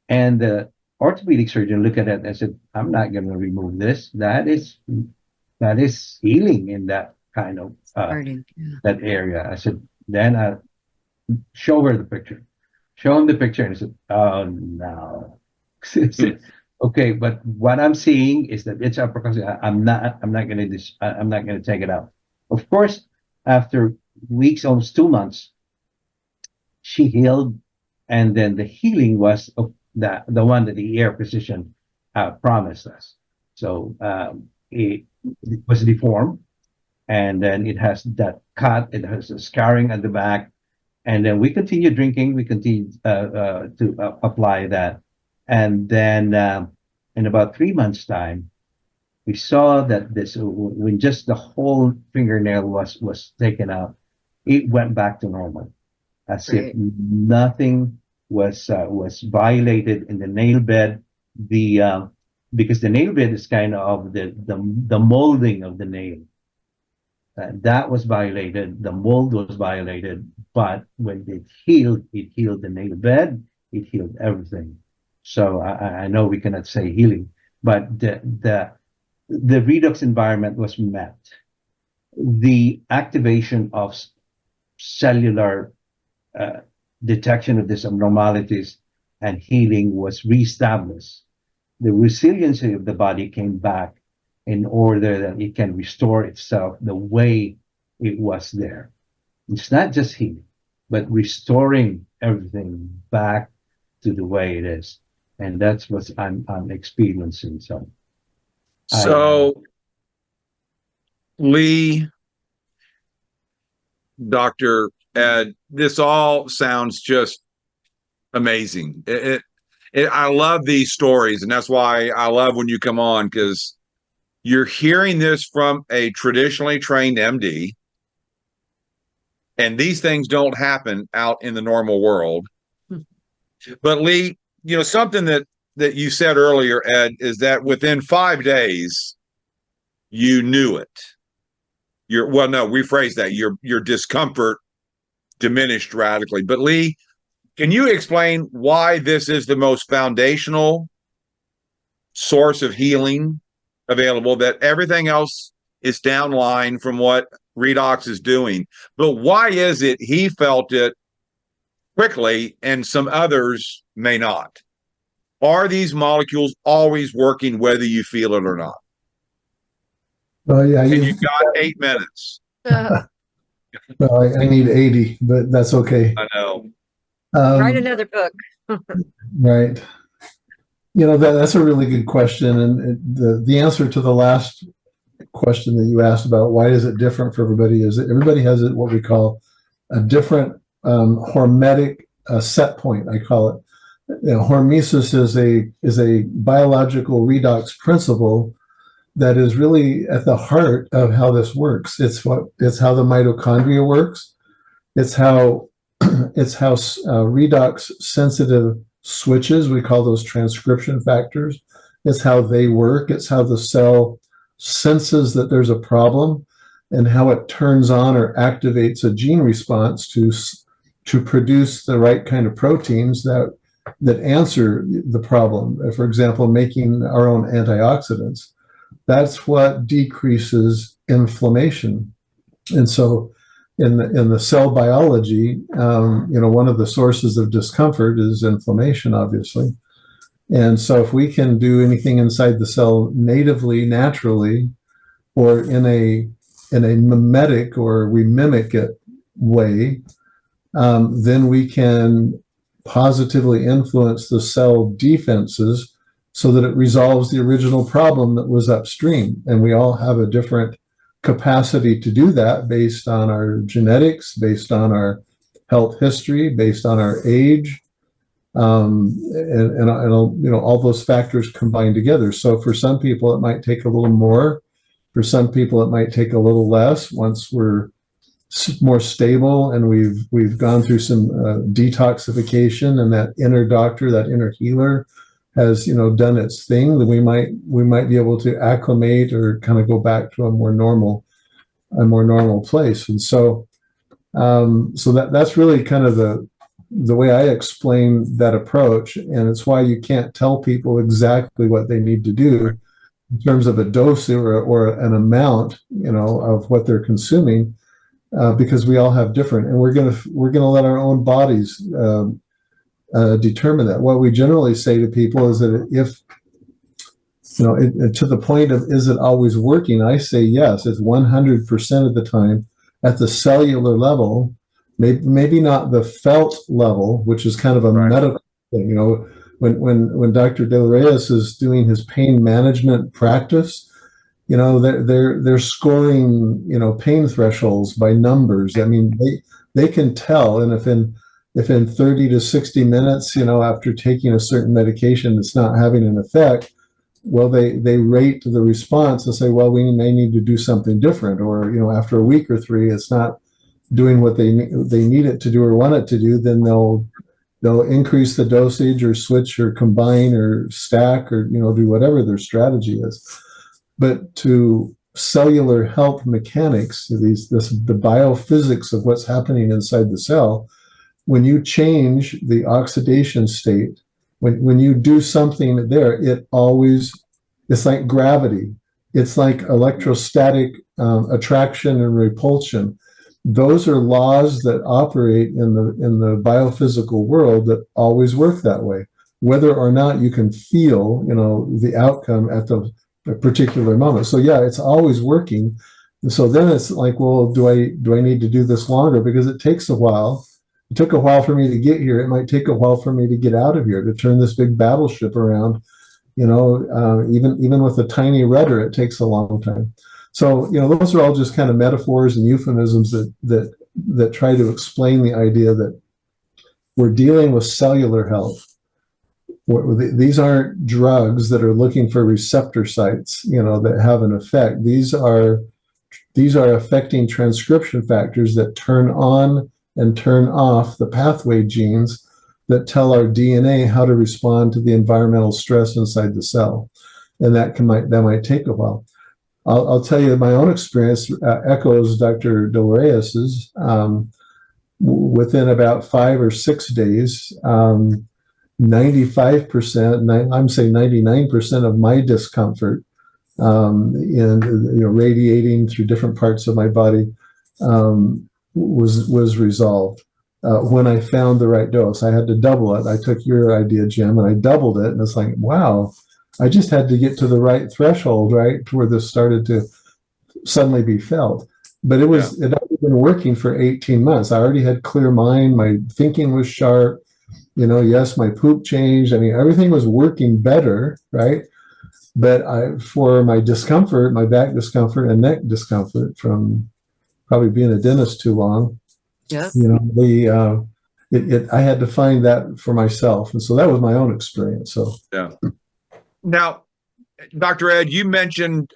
And the orthopedic surgeon looked at it and said, I'm not going to remove this. That is healing in that kind of that area. I said, then I show her the picture. Show him the picture, and he said, oh no. Okay, but what I'm seeing is that it's approximately. I'm not gonna take it out. Of course, after weeks, almost 2 months, she healed, and then the healing was the one that the ER physician promised us. So it was deformed, and then it has that cut. It has a scarring at the back, and then we continue drinking. We continue to apply that, and then in about 3 months' time, we saw that when just the whole fingernail was taken out, it went back to normal, as if nothing was violated in the nail bed. Because the nail bed is kind of the molding of the nail. That was violated. The mold was violated, but when it healed the nail bed. It healed everything. So I know we cannot say healing, but the redox environment was met. The activation of cellular detection of these abnormalities and healing was reestablished. The resiliency of the body came back in order that it can restore itself the way it was there. It's not just healing, but restoring everything back to the way it is. And that's what I'm experiencing. So Lee, Dr. Ed, this all sounds just amazing. I love these stories, and that's why I love when you come on, because you're hearing this from a traditionally trained MD, and these things don't happen out in the normal world. But Lee, something that you said earlier, Ed, is that within 5 days, you knew it. Rephrase that. Your discomfort diminished radically. But Lee, can you explain why this is the most foundational source of healing available, that everything else is downline from what Redox is doing? But why is it he felt it quickly and some others may not? Are these molecules always working whether you feel it or not? Well, yeah, And you've got 8 minutes. well, I need 80, but that's okay. I know. Write another book. Right. That's a really good question. And the answer to the last question that you asked about why is it different for everybody is that everybody has what we call a different hormetic set point. I call it. Hormesis is a biological redox principle that is really at the heart of how this works. It's how the mitochondria works. It's how redox sensitive switches, we call those transcription factors. It's how they work. It's how the cell senses that there's a problem and how it turns on or activates a gene response to produce the right kind of proteins that answer the problem. For example, making our own antioxidants. That's what decreases inflammation. And so in the cell biology, one of the sources of discomfort is inflammation, obviously. And so if we can do anything inside the cell natively, naturally, or in a mimetic or we mimic it way, then we can positively influence the cell defenses so that it resolves the original problem that was upstream. And we all have a different capacity to do that based on our genetics, based on our health history, based on our age, and all those factors combined together. So for some people, it might take a little more. For some people, it might take a little less once we're more stable and we've gone through some detoxification, and that inner doctor, that inner healer, has done its thing. Then we might be able to acclimate or kind of go back to a more normal place. And so that's really kind of the way I explain that approach, and it's why you can't tell people exactly what they need to do in terms of a dose or an amount, of what they're consuming, because we all have different, and we're gonna let our own bodies determine that. What we generally say to people is that if to the point of is it always working, I say yes, it's 100% of the time at the cellular level. Maybe not the felt level, which is kind of a medical thing. When Dr. De Reyes is doing his pain management practice, they're scoring pain thresholds by numbers. I mean, they can tell, and if in 30 to 60 minutes, after taking a certain medication, it's not having an effect, well, they rate the response and say, well, we may need to do something different, or after a week or three, it's not doing what they need it to do or want it to do, then they'll increase the dosage or switch or combine or stack or do whatever their strategy is. But to cellular health mechanics, the biophysics of what's happening inside the cell, when you change the oxidation state, when you do something there, it's like gravity, it's like electrostatic attraction and repulsion. Those are laws that operate in the biophysical world that always work that way, whether or not you can feel, the outcome at the particular moment. So yeah, it's always working. And so then it's like, well, do I need to do this longer? Because it takes a while. It took a while for me to get here. It might take a while for me to get out of here, to turn this big battleship around. Even with a tiny rudder, it takes a long time. So, those are all just kind of metaphors and euphemisms that try to explain the idea that we're dealing with cellular health. These aren't drugs that are looking for receptor sites, that have an effect. These are affecting transcription factors that turn on and turn off the pathway genes that tell our DNA how to respond to the environmental stress inside the cell. And that might take a while. I'll tell you my own experience echoes Dr. De Reyes's. Within about 5 or 6 days, 95%, I'm saying 99% of my discomfort, radiating through different parts of my body, was resolved when I found the right dose. I had to double it. I took your idea, Jim, and I doubled it, and it's like, wow. I just had to get to the right threshold, right, to where this started to suddenly be felt. But it had already been working for 18 months. I already had clear mind. My thinking was sharp. Yes, my poop changed. I mean, everything was working better, right? But for my discomfort, my back discomfort and neck discomfort from probably being a dentist too long, Yeah. I had to find that for myself. And so that was my own experience. So, Yeah. Now, Dr. Ed, you mentioned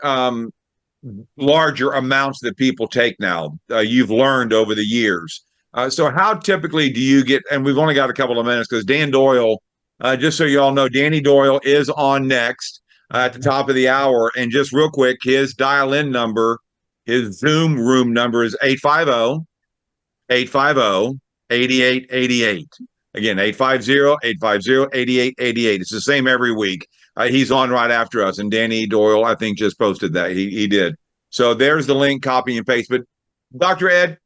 larger amounts that people take now. You've learned over the years. So how typically do you get, and we've only got a couple of minutes because Dan Doyle, just so you all know, Danny Doyle is on next at the top of the hour. And just real quick, his dial-in number, his Zoom room number is 850-8888. Again, 850-8888. It's the same every week. He's on right after us. And Danny Doyle, I think, just posted that. He did. So there's the link, copy and paste. But Dr. Ed,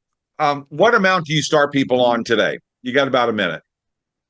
what amount do you start people on today? You got about a minute.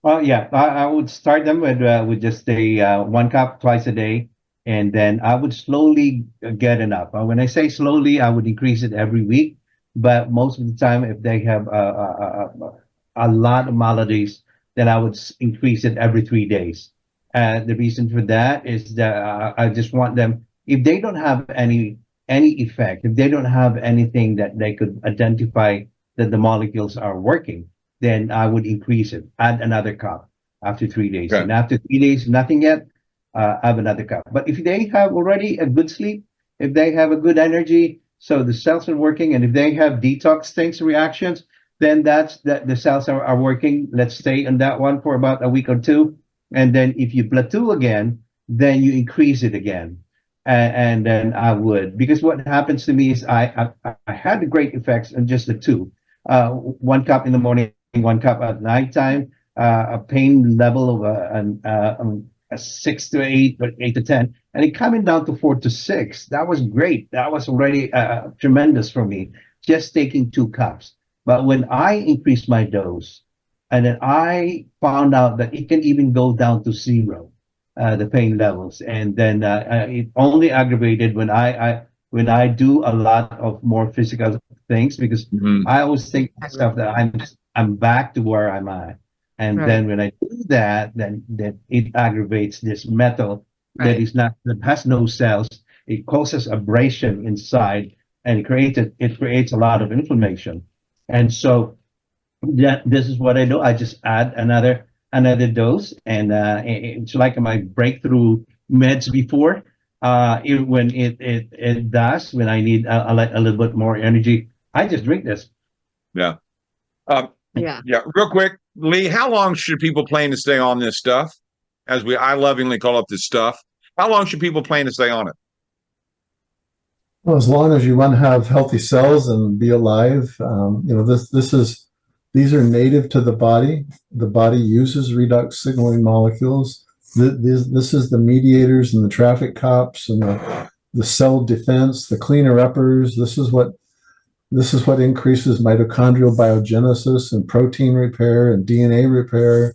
Well, yeah, I would start them with just a 1 cup twice a day, and then I would slowly get it up. When I say slowly, I would increase it every week. But most of the time, if they have a lot of maladies, then I would increase it every 3 days. The reason for that is that I just want them, if they don't have any effect, if they don't have anything that they could identify that the molecules are working, then I would increase it, add another cup after 3 days. Okay. And after 3 days, nothing yet, have another cup. But if they have already a good sleep, if they have a good energy, so the cells are working, and if they have detox things, reactions, then that's that the cells are working. Let's stay on that one for about a week or two. And then if you plateau again, then you increase it again. And then I would, because what happens to me is I had the great effects on just the two. 1 cup in the morning, 1 cup at nighttime, a pain level of a 6 to 8 or 8 to 10, and it coming down to 4 to 6. That was great. That was already tremendous for me, just taking 2 cups. But when I increased my dose, and then I found out that it can even go down to 0, the pain levels, and then it only aggravated when I do a lot of more physical things, because I always think myself that I'm back to where I'm at. And Right. then when I do that, then it aggravates this metal that has no cells. It causes abrasion inside, and it creates a lot of inflammation. And so this is what I do. I just add another dose, and it's like my breakthrough meds before. When it does, when I need a little bit more energy, I just drink this. Yeah. Yeah. Yeah. Real quick, Lee, how long should people plan to stay on this stuff? I lovingly call it this stuff. How long should people plan to stay on it? well, as long as you want to have healthy cells and be alive, these are native to the body. The body uses redox signaling molecules. This is the mediators and the traffic cops and the cell defense, the cleaner uppers. This is what increases mitochondrial biogenesis and protein repair and DNA repair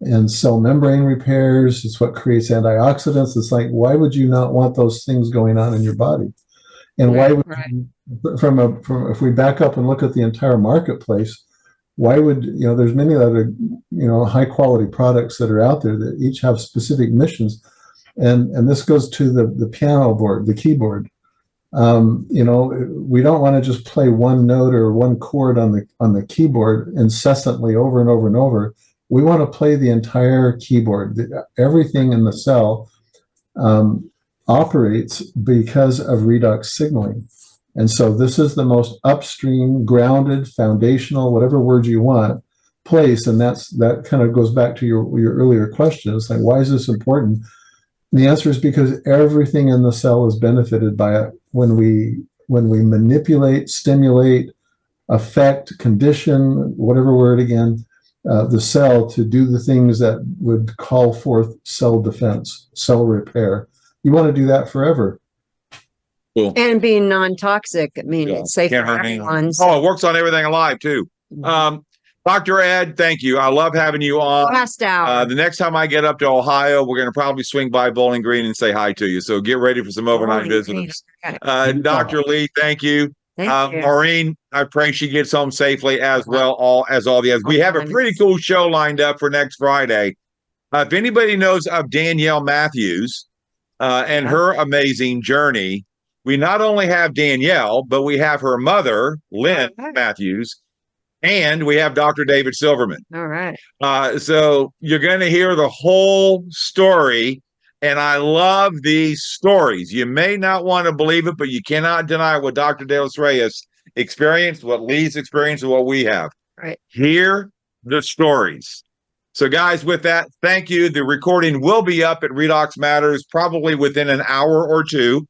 and cell membrane repairs. It's what creates antioxidants. It's like, why would you not want those things going on in your body? And why would if we back up and look at the entire marketplace, why would, there's many other, high quality products that are out there that each have specific missions. And this goes to the piano board, the keyboard. We don't want to just play one note or one chord on the keyboard incessantly over and over and over. We want to play the entire keyboard. Everything in the cell operates because of redox signaling. And so this is the most upstream, grounded, foundational, whatever word you want, place. And that kind of goes back to your earlier question. It's like, why is this important? And the answer is because everything in the cell is benefited by it when we manipulate, stimulate, affect, condition, whatever word again, the cell to do the things that would call forth cell defense, cell repair. You want to do that forever. Cool. And being non-toxic. I mean, Yeah. it's safe Can't for hurt anyone. everyone. So Oh, it works on everything alive too. Dr. Ed, thank you. I love having you on. last hour. The next time I get up to Ohio, we're going to probably swing by Bowling Green and say hi to you. So get ready for some overnight Bowling Green. visitors. Okay. Dr. Lee, thank you. Thank you. Maureen, I pray she gets home safely as well. All the others. We have a pretty cool show lined up for next Friday. If anybody knows of Danielle Matthews, and her amazing journey. We not only have Danielle, but we have her mother, Lynn Matthews, and we have Dr. David Silverman. All right. So you're going to hear the whole story. And I love these stories. You may not want to believe it, but you cannot deny what Dr. De Los Reyes experienced, what Lee's experienced, and what we have. Right. Hear the stories. So, guys, with that, thank you. The recording will be up at Redox Matters probably within an hour or two.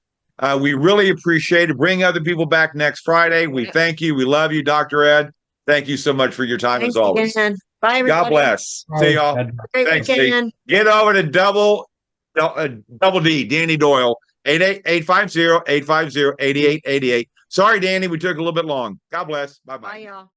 We really appreciate it. Bring other people back next Friday. We thank you. We love you, Dr. Ed. Thank you so much for your time Thanks as always. again. Bye, everybody. God bless. See y'all. Great Thanks, Steve. weekend. Get over to Double D, Danny Doyle, 850-850-8888. Sorry, Danny, we took a little bit long. God bless. Bye-bye. Bye, y'all.